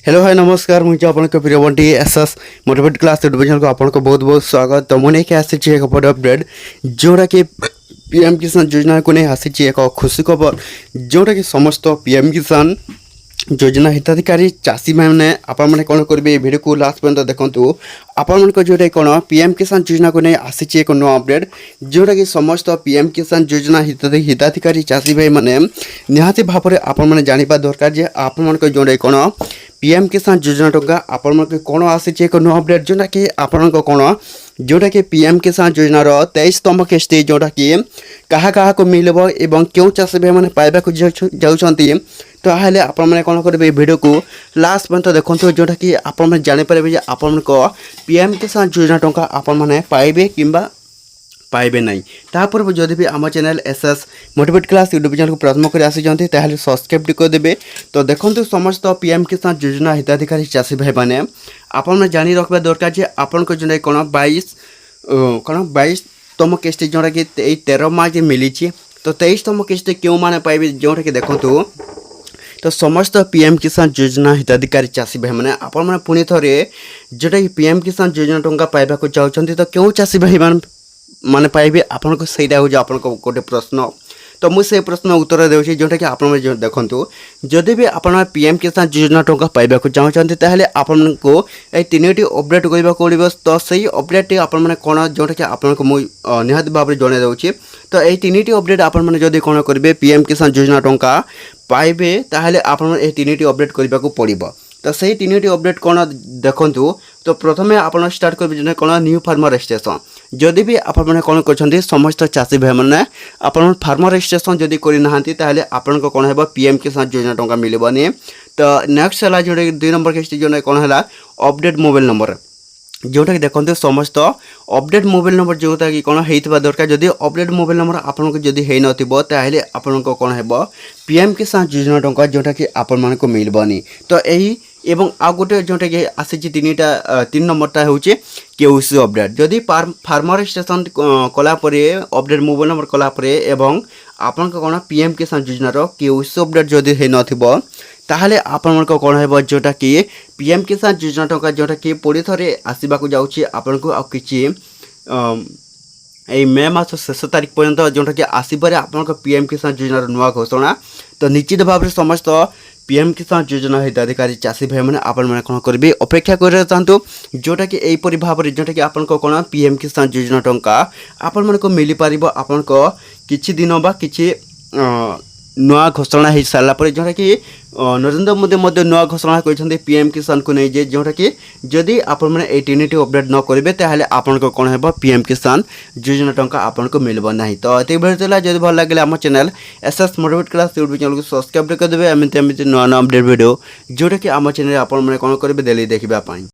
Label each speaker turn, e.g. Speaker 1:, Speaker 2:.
Speaker 1: Hello hi नमस्कार मुझे आपको प्रिय Bunty SS motivate class YouTube channel को आपको बहुत बहुत स्वागत। तो मुझे क्या आसी एक बड़ अपडेट जोटा कि पीएम किसान योजना को नहीं आसी एक खुशी खबर जोटा कि समस्त पीएम किसान योजना हिताधिकारी चाषी मैंने आपने कौन करेंगे भिडियो को लास्ट पर्यंत देखूँ आपण जोटा कौन पीएम किसान योजना को नहीं आसी एक नुआ अपडेट जोटा कि समस्त पीएम किसान योजना हिताधिकारी चाषी भाई मैंने निहाती भाव में आपने जाना दरकार जे आपण जोटा कौन पीएम किसान योजना टंका आपण कौन आसी एक नुआ अपडेट जोटा कि आपण कौन जोटा कि पीएम किसान योजनार 23तम किस्ती जोटा कि क्या को मिलब एवं क्यों चाषी भाई मैंने पाइबा जाऊँगी तो हेल्ले आपने कौन करेंगे भिडियो को लास्ट पर्यंत देखो जोटा कि आपने जानीपर आपण पीएम किसान योजना टंका आपने पाइबे किंबा पाइबे नहीं तापर जदि भी आम channel SS motivate class YouTube channel को प्रथम कर आसी सब्सक्राइब करदे। तो देखो समस्त पीएम किसान योजना हिताधिकारी चाषी भाई मैंने आपने जानी रखा दरकार जे आपण जो कौन 22तम किस्ती जोटा कि 13 मार्च मिली। तो 23तम किस्ती क्यों मैंने पाइबे जोटा कि देखो तो समस्त पीएम किसान योजना हिताधिकारी चाषी भाई मैंने आपने पुणी थे जोटा कि पीएम किसान योजना टंका पाइबा चाहते तो क्यों चाषी भाई माने पाइबे आपन को सहीटा हो आपन को गोटे प्रश्न। तो मुझे प्रश्न उत्तर देउछि जोटा कि आपन देखंतु जदि भी आपन पीएम किसान योजना टंका पाइबा चाहते ताहले आपन को ए तीनोटी अपडेट करबा पड़िबो। तो सही अपडेट आपन माने कोन जोटा कि आपन को निहात भाव में जणे देउछि। तो ए तीनोटी अपडेट आपन माने जदि कोन करिवे पीएम किसान योजना टंका पाइबे ताहले आपन ए तीनोटी अपडेट करबा को पड़िबो। तो सही तीनोटी अपडेट कौन देखंतु। तो प्रथमे आपन स्टार्ट करेंगे कौन न्यू फार्मर रजिस्ट्रेशन जदि भी आपने कौन कर समस्त चाषी भाई मैंने आपन फार्मर रजिस्ट्रेशन जदि करना ताहले आपन को कौन है पीएम किसान योजना टंका मिलबनी। तो नेक्स्ट है जो 2 नंबर किस्ती जो कौन है अपडेट मोबाइल नंबर जोटा कि देखते समस्त अपडेट मोबाइल नंबर जोटा कि कौन होता दरकार जदि अपडेट मोबाइल नंबर आपको जदि हो नाले आपन को कौन है पीएम किसान योजना टंका जोटा कि आपण को मिलबनी। तो यही एवं आउ गोटे जोटा कि आसी 3 नंबरटा हूँ केओसी अपडेट जदि फार्मर रजिस्ट्रेशन कलापर अपडेट मोबाइल नंबर कलापर एवं आपन कौन पीएम किसान योजनार केओसी अपडेट जदि हो न ताहले आपन को कौन है जोटा कि पीएम किसान योजना टंका जोटा कि पुणी थे आसवाक जाऊँगी आपन को किसी मे मास शेष तारीख पर्यंत जोटा कि आसपारे आपन पीएम किसान योजनार नुआ घोषणा। तो निश्चित भाव में समस्त पीएम किसान योजना हिताधिकारी चाषी भाई मैंने आपने कौन करेंगे अपेक्षा कर चाहतु जोटा कि यहीपरी भाव में जोटा कि आपन कौन पीएम किसान योजना टंका आपण मन को मिल पार आपन को किछि दिन बा किछि नुआ घोषणा हो सारापर जोटा कि नरेंद्र मोदी नुआ घोषणा कर पीएम किसान को नहीं जे जोटा कि जदि आपण मैंने ये तीनोटी अपडेट न करेंगे ताहले आपन को कौन है पीएम किसान योजना टंका आपन को मिलब नहीं। तो ये भिडियो जब भल लगे आम channel SS motivate class YouTube channel को सब्सक्राइब करदे एमती नुआ नुआ अपडेट भिडियो जोटा कि आम चैनल आपने कौन करेंगे डेली देखा।